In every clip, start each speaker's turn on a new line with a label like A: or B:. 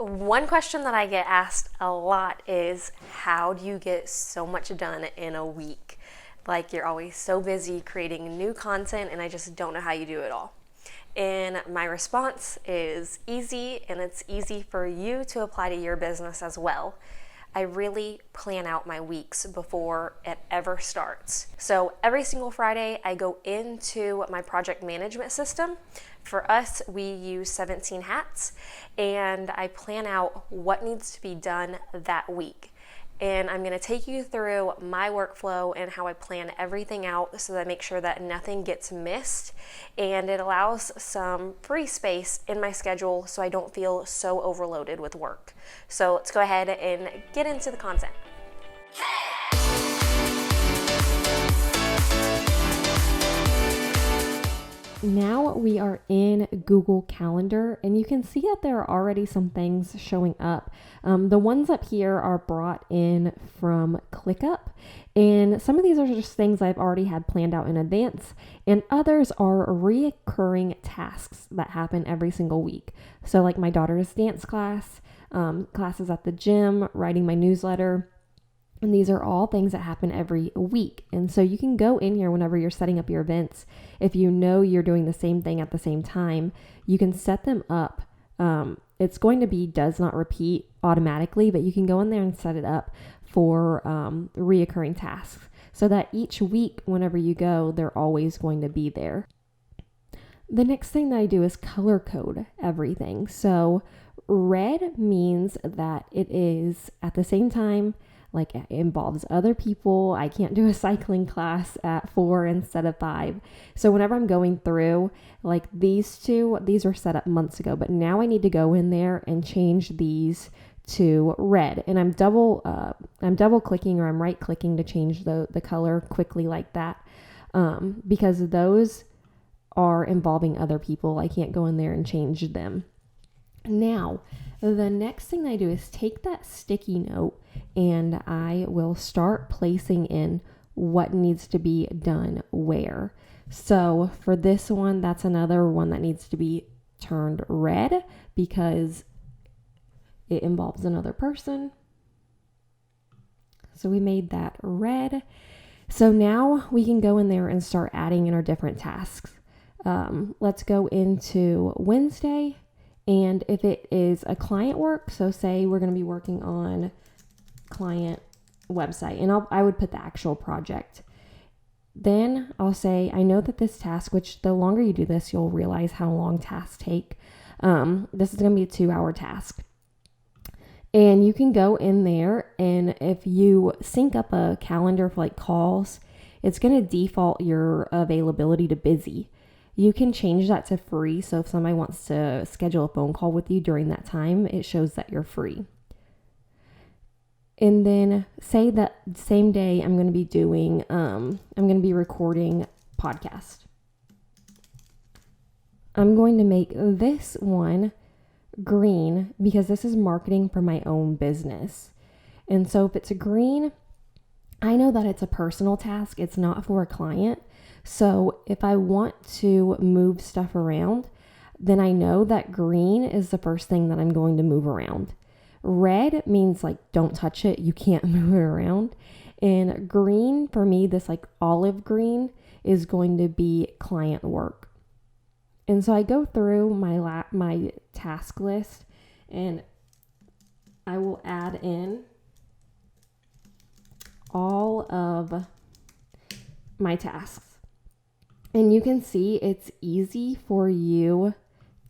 A: One question that I get asked a lot is, how do you get so much done in a week? Like, you're always so busy creating new content, and I just don't know how you do it all. And my response is easy, and it's easy for you to apply to your business as well. I really plan out my weeks before it ever starts. So every single Friday, I go into my project management system. For us, we use 17 hats, and I plan out what needs to be done that week. And I'm going to take you through my workflow and how I plan everything out so that I make sure that nothing gets missed, and it allows some free space in my schedule so I don't feel so overloaded with work. So let's go ahead and get into the content.
B: Now we are in Google Calendar, and you can see that there are already some things showing up. The ones up here are brought in from ClickUp, and some of these are just things I've already had planned out in advance, and others are reoccurring tasks that happen every single week. So like my daughter's dance class, classes at the gym, writing my newsletter. And these are all things that happen every week. And so you can go in here whenever you're setting up your events. If you know you're doing the same thing at the same time, you can set them up. It's going to be does not repeat automatically, but you can go in there and set it up for reoccurring tasks so that each week, whenever you go, they're always going to be there. The next thing that I do is color code everything. So red means that it is at the same time, like it involves other people. I can't do a cycling class at 4 instead of 5. So whenever I'm going through, like these are set up months ago, but now I need to go in there and change these to red. And I'm double clicking, or I'm right clicking to change the color quickly like that, because those are involving other people. I can't go in there and change them. Now, the next thing I do is take that sticky note and I will start placing in what needs to be done where. So for this one, that's another one that needs to be turned red because it involves another person. So we made that red. So now we can go in there and start adding in our different tasks. Let's go into Wednesday. And if it is a client work, so say we're going to be working on client website, and I would put the actual project. Then I'll say, I know that this task, which the longer you do this, you'll realize how long tasks take. This is going to be a 2-hour task. And you can go in there, and if you sync up a calendar for like calls, it's going to default your availability to busy. You can change that to free. So if somebody wants to schedule a phone call with you during that time, it shows that you're free. And then say that same day I'm going to be recording podcast. I'm going to make this one green because this is marketing for my own business. And so if it's a green, I know that it's a personal task. It's not for a client. So if I want to move stuff around, then I know that green is the first thing that I'm going to move around. Red means like don't touch it, you can't move it around. And green, for me, this like olive green is going to be client work. And so I go through my task list and I will add in all of my tasks. And you can see it's easy for you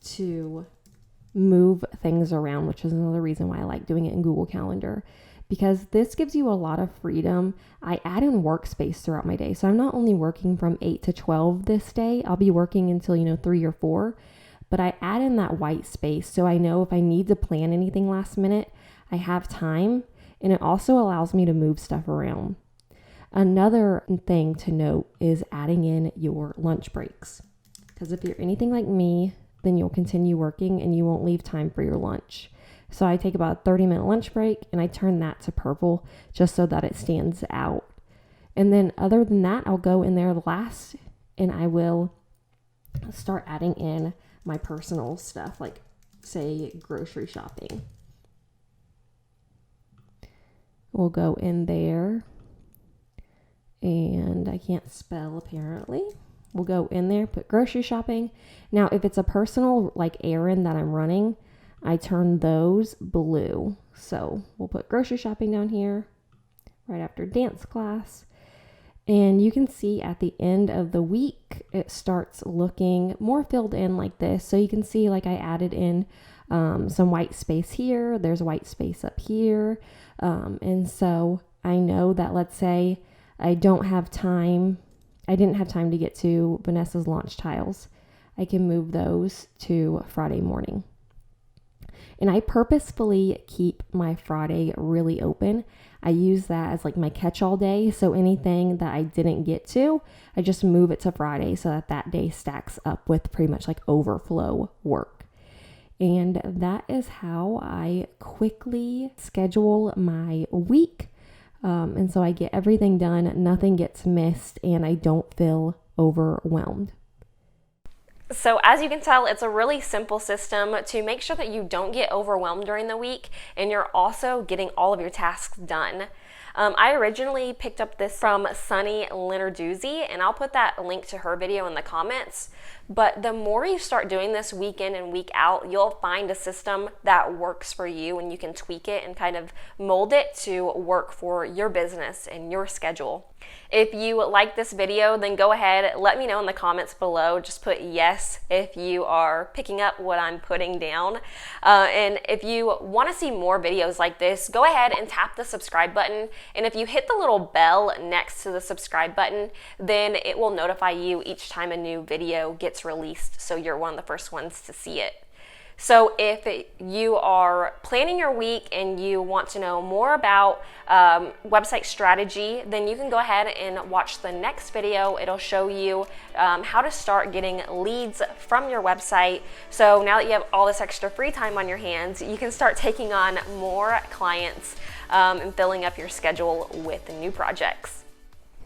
B: to move things around, which is another reason why I like doing it in Google Calendar, because this gives you a lot of freedom. I add in workspace throughout my day. So I'm not only working from 8 to 12 this day, I'll be working until, 3 or 4, but I add in that white space. So I know if I need to plan anything last minute, I have time, and it also allows me to move stuff around. Another thing to note is adding in your lunch breaks. Because if you're anything like me, then you'll continue working and you won't leave time for your lunch. So I take about a 30-minute lunch break and I turn that to purple just so that it stands out. And then other than that, I'll go in there last and I will start adding in my personal stuff, like say grocery shopping. We'll go in there, and I can't spell apparently. We'll go in there, put grocery shopping. Now, if it's a personal like errand that I'm running, I turn those blue. So we'll put grocery shopping down here right after dance class. And you can see at the end of the week, it starts looking more filled in like this. So you can see like I added in some white space here. There's white space up here. And so I know that, let's say I didn't have time to get to Vanessa's launch tiles. I can move those to Friday morning. And I purposefully keep my Friday really open. I use that as like my catch-all day. So anything that I didn't get to, I just move it to Friday so that that day stacks up with pretty much like overflow work. And that is how I quickly schedule my week. And so I get everything done, nothing gets missed, and I don't feel overwhelmed.
A: So as you can tell, it's a really simple system to make sure that you don't get overwhelmed during the week and you're also getting all of your tasks done. I originally picked up this from Sunny Lenarduzzi, and I'll put that link to her video in the comments. But the more you start doing this week in and week out, you'll find a system that works for you, and you can tweak it and kind of mold it to work for your business and your schedule. If you like this video, then go ahead, let me know in the comments below. Just put yes if you are picking up what I'm putting down. And if you want to see more videos like this, go ahead and tap the subscribe button. And if you hit the little bell next to the subscribe button, then it will notify you each time a new video gets released, so you're one of the first ones to see it. So if you are planning your week and you want to know more about website strategy, then you can go ahead and watch the next video. It'll show you how to start getting leads from your website. So now that you have all this extra free time on your hands, you can start taking on more clients and filling up your schedule with new projects.